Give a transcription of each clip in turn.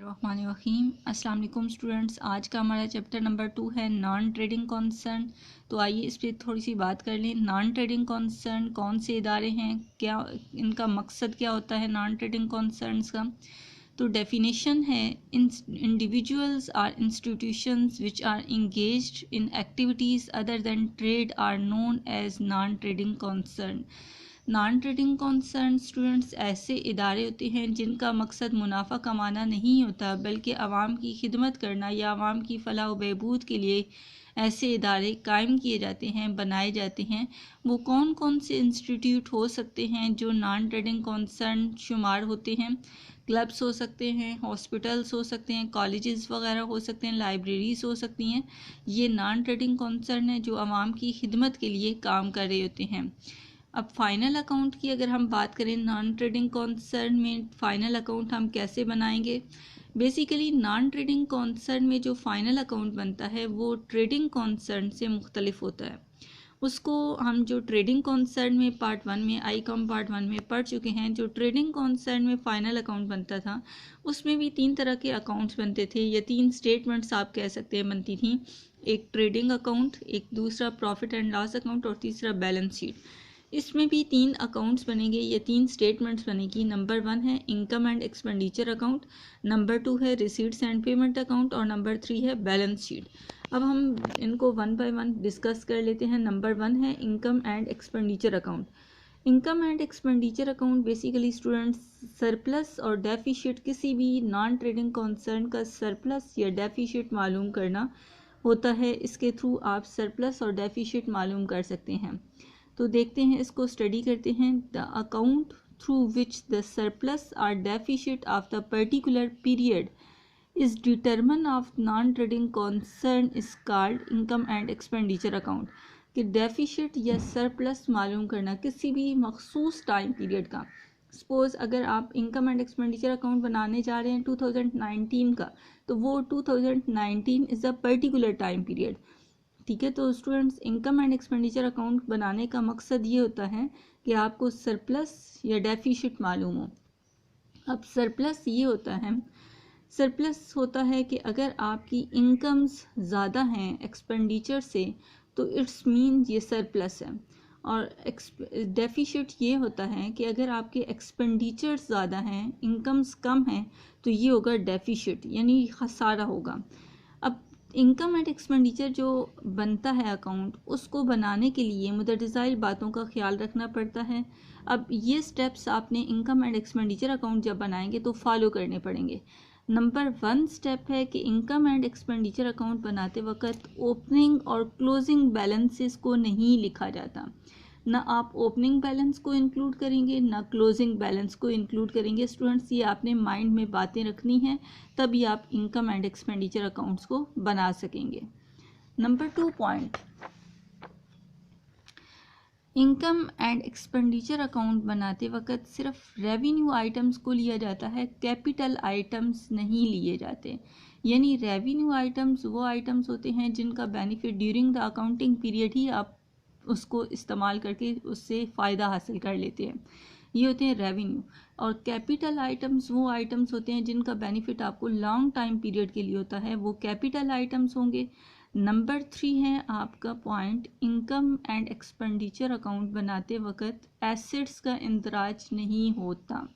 बिस्मिल्लाहिर्रहमानिर्रहीम। अस्सलाम वालेकुम स्टूडेंट्स, आज का हमारा चैप्टर नंबर 2 है नॉन ट्रेडिंग कॉन्सर्न। तो आइए इस पर थोड़ी सी बात कर लें। नॉन ट्रेडिंग कॉन्सर्न कौन से इदारे हैं, क्या इनका मकसद क्या होता है नॉन ट्रेडिंग कॉन्सर्न्स का। तो डेफिनेशन है, individuals or institutions which are engaged in activities other than trade are known as non trading concern. Non trading concern students ऐसे इदारे होते हैं जिनका मकसद मुनाफा कमाना नहीं होता, बल्कि आवाम की खिदमत करना या आवाम की फलाह व बहबूद के लिए ऐसे इदारे कायम किए जाते हैं, बनाए जाते हैं। वो कौन कौन से इंस्टीट्यूट हो सकते हैं जो नॉन ट्रेडिंग कॉन्सर्न शुमार होते हैं। क्लब्स हो सकते हैं, हॉस्पिटल्स हो सकते हैं, कॉलेजेस वगैरह हो सकते हैं, लाइब्रेरीज हो सकती हैं। ये नॉन ट्रेडिंग कॉन्सर्न है जो आवाम की खिदमत के लिए काम कर रहे होते हैं। अब फाइनल अकाउंट की अगर हम बात करें, नॉन ट्रेडिंग कॉन्सर्न में फ़ाइनल अकाउंट हम कैसे बनाएंगे। बेसिकली नॉन ट्रेडिंग कॉन्सर्न में जो फ़ाइनल अकाउंट बनता है वो ट्रेडिंग कॉन्सर्न से मुख्तलिफ होता है। उसको हम जो ट्रेडिंग कॉन्सर्न में पार्ट 1 में आईकॉम पार्ट 1 में पढ़ चुके हैं। जो ट्रेडिंग कॉन्सर्न में फ़ाइनल अकाउंट बनता था उसमें भी 3 तरह के अकाउंट्स बनते थे, या 3 स्टेटमेंट्स आप कह सकते हैं बनती थी। एक ट्रेडिंग अकाउंट, एक दूसरा प्रॉफिट एंड लॉस अकाउंट और तीसरा बैलेंस शीट। इसमें भी 3 अकाउंट्स बनेंगे या 3 स्टेटमेंट्स बनेगी। नंबर 1 है income and expenditure account, number 2 है रिसीट्स एंड पेमेंट अकाउंट और नंबर 3 है बैलेंस शीट। अब हम इनको 1 बाय 1 डिस्कस कर लेते हैं। नंबर 1 है income and expenditure account. Income and expenditure account basically students surplus और डेफिशिट, किसी भी नॉन ट्रेडिंग कॉन्सर्न का सरप्लस या डेफिशिट मालूम करना होता है। इसके थ्रू आप सरप्लस और डेफिशिट मालूम कर सकते हैं। तो देखते हैं, इसको स्टडी करते हैं। The account through which the surplus or deficit of the particular period is determine of non trading concern is called income and expenditure account. कि डेफिशिट या सरप्लस मालूम करना किसी भी मखसूस टाइम पीरियड का। सपोज अगर आप इनकम एंड एक्सपेंडिचर अकाउंट बनाने जा रहे हैं 2019 का, तो वो 2019 is a particular time period. ठीक है, तो students income and expenditure account बनाने का मकसद ये होता है कि आपको सरप्लस या डेफिशिट मालूम हो। अब सरप्लस ये होता है, सरप्लस होता है कि अगर आपकी इनकम्स ज़्यादा हैं एक्सपेंडिचर से तो इट्स मीन ये सरप्लस है। और डेफिशिट ये होता है कि अगर आपके एक्सपेंडिचर्स ज़्यादा हैं, इनकम्स कम हैं, तो ये होगा डेफिशिट, यानी खसारा होगा। अब इनकम एंड एक्सपेंडिचर जो बनता है अकाउंट, उसको बनाने के लिए मुतज़ाइल बातों का ख्याल रखना पड़ता है। अब ये स्टेप्स आपने इनकम एंड एक्सपेंडिचर अकाउंट जब बनाएंगे तो फॉलो करने पड़ेंगे। नंबर 1 स्टेप है कि इनकम एंड एक्सपेंडिचर अकाउंट बनाते वक्त ओपनिंग और क्लोजिंग बैलेंसेस को नहीं लिखा जाता। ना आप ओपनिंग बैलेंस को इंक्लूड करेंगे, ना क्लोजिंग बैलेंस को इंक्लूड करेंगे। स्टूडेंट्स, ये आपने माइंड में बातें रखनी हैं, तभी आप इनकम एंड एक्सपेंडिचर अकाउंट्स को बना सकेंगे। Number 2 point, income and expenditure account बनाते वक्त सिर्फ रेवेन्यू आइटम्स को लिया जाता है, कैपिटल आइटम्स नहीं लिए जाते। यानी रेवेन्यू आइटम्स वो आइटम्स होते हैं जिनका benefit during the accounting period ही आप उसको इस्तेमाल करके उससे फ़ायदा हासिल कर लेते हैं, ये होते हैं रेवेन्यू। और कैपिटल आइटम्स वो आइटम्स होते हैं जिनका बेनिफिट आपको लॉन्ग टाइम पीरियड के लिए होता है, वो कैपिटल आइटम्स होंगे। नंबर 3 है आपका point, income and expenditure account बनाते वक्त एसेट्स का इंदराज नहीं होता।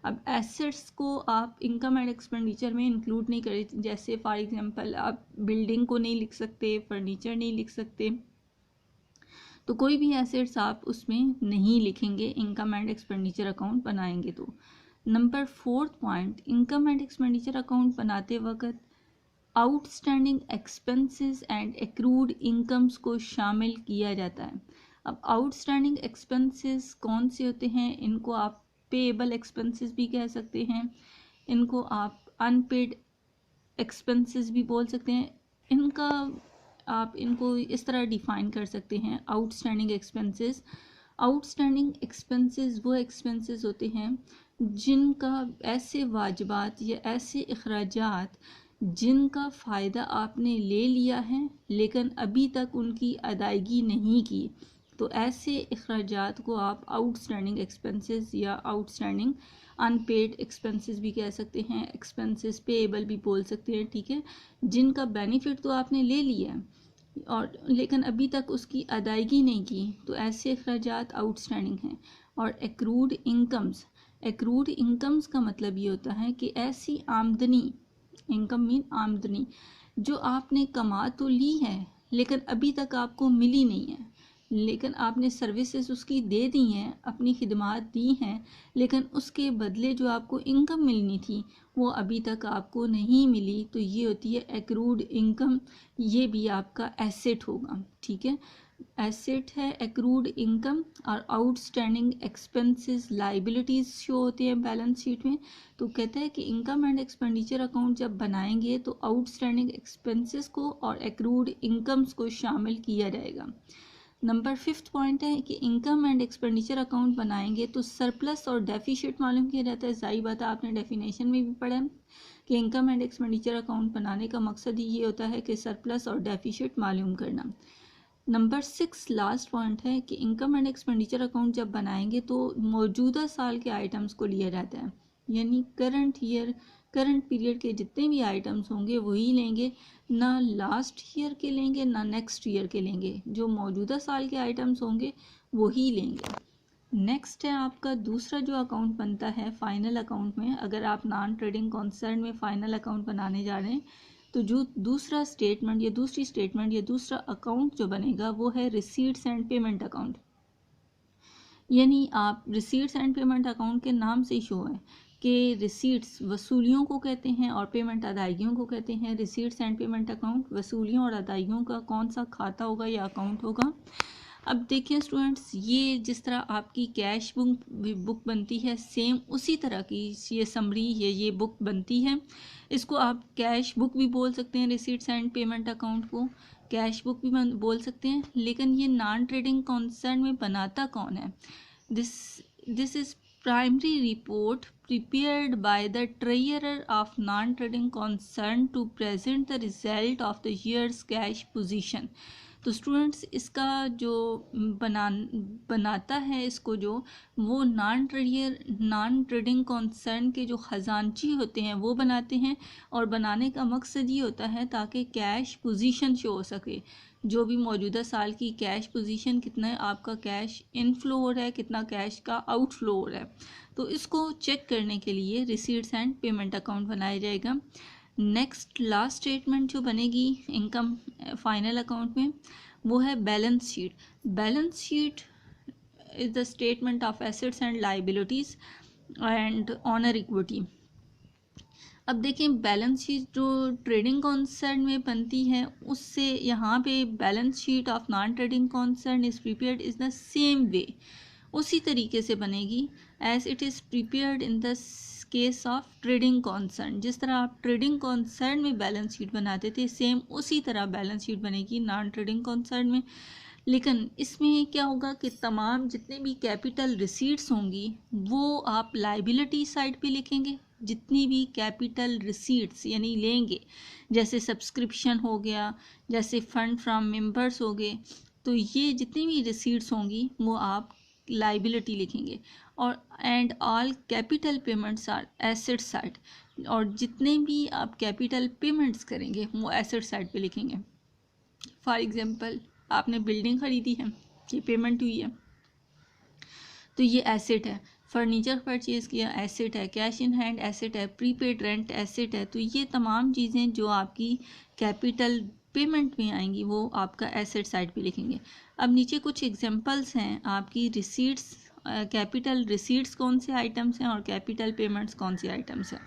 अब एसेट्स को आप इनकम एंड एक्सपेंडिचर में इंक्लूड नहीं करें। जैसे फॉर एग्जांपल आप बिल्डिंग को नहीं लिख सकते, फर्नीचर नहीं लिख सकते, तो कोई भी एसेट्स आप उसमें नहीं लिखेंगे इनकम एंड एक्सपेंडिचर अकाउंट बनाएंगे तो। Number 4 point, income and expenditure account बनाते वक्त outstanding expenses and accrued incomes को शामिल किया जाता है। अब आउटस्टैंडिंग एक्सपेंसेस कौन से होते हैं, इनको आप पेएबल एक्सपेंसेस भी कह सकते हैं, इनको आप अनपेड एक्सपेंसेस भी बोल सकते हैं। इनका आप इनको इस तरह डिफ़ाइन कर सकते हैं, आउटस्टैंडिंग एक्सपेंसेस। आउटस्टैंडिंग एक्सपेंसेस वो एक्सपेंसेस होते हैं जिनका ऐसे वाजिबात या ऐसे अखराजात जिनका फ़ायदा आपने ले लिया है लेकिन अभी तक उनकी अदायगी नहीं की, तो ऐसे अखराजात को आप आउटस्टैंडिंग एक्सपेंसेस या आउटस्टैंडिंग अनपेड एक्सपेंसेस भी कह सकते हैं, एक्सपेंसेस पेएबल भी बोल सकते हैं, ठीक है, जिनका बेनिफिट तो आपने ले लिया है और लेकिन अभी तक उसकी अदायगी नहीं की, तो ऐसे अखराजात आउटस्टैंडिंग हैं। और एक्रूड इनकम्स का मतलब ये होता है कि ऐसी आमदनी, इनकम मीन आमदनी, जो आपने कमा तो ली है लेकिन अभी तक आपको मिली नहीं है, लेकिन आपने सर्विसेज उसकी दे दी हैं, अपनी खिदमात दी हैं, लेकिन उसके बदले जो आपको इनकम मिलनी थी वो अभी तक आपको नहीं मिली, तो ये होती है एक्रूड इनकम। ये भी आपका एसेट होगा, ठीक है, एसेट है एक्रूड इनकम। और आउटस्टैंडिंग एक्सपेंसेस लाइबिलिटीज़ शो होते हैं बैलेंस शीट में। तो कहते हैं कि इनकम एंड एक्सपेंडिचर अकाउंट जब बनाएंगे तो आउटस्टैंडिंग एक्सपेंसेस को और एक्रूड इनकम्स को शामिल किया जाएगा। नंबर 5 पॉइंट है कि इनकम एंड एक्सपेंडिचर अकाउंट बनाएंगे तो सरप्लस और डेफिशिट मालूम किया जाता है। जाहिर बात है, आपने डेफिनेशन में भी पढ़ा है कि इनकम एंड एक्सपेंडिचर अकाउंट बनाने का मकसद ही ये होता है कि सरप्लस और डेफिशिट मालूम करना। नंबर 6 लास्ट पॉइंट है कि इनकम एंड एक्सपेंडिचर अकाउंट जब बनाएंगे तो मौजूदा साल के आइटम्स को लिया जाता है, यानी करंट पीरियड के जितने भी आइटम्स होंगे वही लेंगे, ना लास्ट ईयर के लेंगे ना नेक्स्ट ईयर के लेंगे, जो मौजूदा साल के आइटम्स होंगे वही लेंगे। नेक्स्ट है आपका दूसरा जो अकाउंट बनता है फाइनल अकाउंट में। अगर आप नॉन ट्रेडिंग कॉन्सर्न में फाइनल अकाउंट बनाने जा रहे हैं तो जो दूसरा स्टेटमेंट या दूसरा अकाउंट जो बनेगा वो है रिसीट्स एंड पेमेंट अकाउंट। यानी आप रिसीट्स एंड पेमेंट अकाउंट के नाम से ही शो है कि रिसीट्स वसूलियों को कहते हैं और पेमेंट अदायगियों को कहते हैं। रिसीट्स एंड पेमेंट अकाउंट वसूलियों और अदायगियों का कौन सा खाता होगा या अकाउंट होगा। अब देखिए स्टूडेंट्स, ये जिस तरह आपकी कैश बुक बनती है सेम उसी तरह की ये समरी ये बुक बनती है। इसको आप कैश बुक भी बोल सकते हैं, रिसीट्स एंड पेमेंट अकाउंट को कैश बुक भी बोल सकते हैं। लेकिन ये नॉन ट्रेडिंग कॉन्सर्न में बनाता कौन है? This is primary report prepared by the treasurer of non-trading concern to present the result of the year's cash position। तो स्टूडेंट्स इसका जो बनाता है इसको जो वो नॉन ट्रेडिंग कॉन्सर्न के जो ख़जानची होते हैं वो बनाते हैं, और बनाने का मकसद ये होता है ताकि कैश पोजीशन शो हो सके, जो भी मौजूदा साल की कैश पोजीशन, कितना आपका कैश इनफ्लो हो रहा है, कितना कैश का आउटफ्लो हो रहा है, तो इसको चेक करने के लिए रिसीट्स एंड पेमेंट अकाउंट बनाया जाएगा। नेक्स्ट लास्ट स्टेटमेंट जो बनेगी इनकम फाइनल अकाउंट में वो है balance sheet. Balance sheet is the statement of assets and liabilities and owner equity. अब देखें बैलेंस शीट जो ट्रेडिंग कॉन्सर्न में बनती है उससे यहाँ पे balance sheet of non trading concern is prepared is the same way, उसी तरीके से बनेगी as it is prepared in the case of trading concern. जिस तरह आप ट्रेडिंग कॉन्सर्न में बैलेंस शीट बनाते थे सेम उसी तरह बैलेंस शीट बनेगी नॉन ट्रेडिंग कॉन्सर्न में। लेकिन इसमें क्या होगा कि तमाम जितने भी कैपिटल रिसीट्स होंगी वो आप लाइबिलिटी साइड पे लिखेंगे। जितनी भी कैपिटल रिसीट्स यानी लेंगे, जैसे सब्सक्रिप्शन हो गया, जैसे फंड फ्रॉम मेंबर्स हो गए, तो ये जितनी भी रिसीट्स होंगी वो आप लाइबिलिटी लिखेंगे। और and all capital payments are asset side, और जितने भी आप कैपिटल पेमेंट्स करेंगे वो एसेट साइड पे लिखेंगे। फॉर एग्जांपल आपने बिल्डिंग ख़रीदी है, ये पेमेंट हुई है तो ये एसेट है। फर्नीचर परचेज़ किया एसेट है, कैश इन हैंड एसेट है, प्रीपेड रेंट एसेट है। तो ये तमाम चीज़ें जो आपकी कैपिटल पेमेंट में आएंगी वो आपका एसेट साइड पे लिखेंगे। अब नीचे कुछ एग्जांपल्स हैं आपकी रिसीट्स, कैपिटल रिसीट्स कौन से आइटम्स हैं और कैपिटल पेमेंट्स कौन से आइटम्स हैं।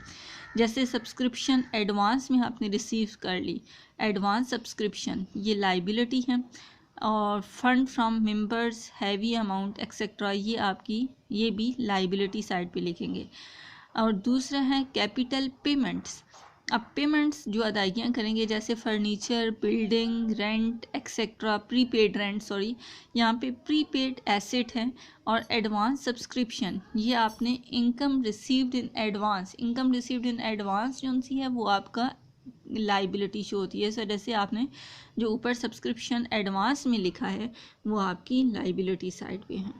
जैसे सब्सक्रिप्शन एडवांस में आपने रिसीव कर ली, एडवांस सब्सक्रिप्शन ये लाइबिलिटी है। और fund from members heavy amount etcetera ये आपकी ये भी लाइबिलिटी साइड पे लिखेंगे। और दूसरा है कैपिटल पेमेंट्स। अब पेमेंट्स जो अदायगियाँ करेंगे जैसे furniture, building, rent etcetera, prepaid rent यहाँ पे प्रीपेड एसेट है। और एडवांस सब्सक्रिप्शन ये आपने इनकम रिसीव्ड इन एडवांस जो सी है वो आपका लाइबिलिटी शो होती है। इस वजह से आपने जो ऊपर सब्सक्रिप्शन एडवांस में लिखा है वो आपकी लाइबिलिटी साइड पे है।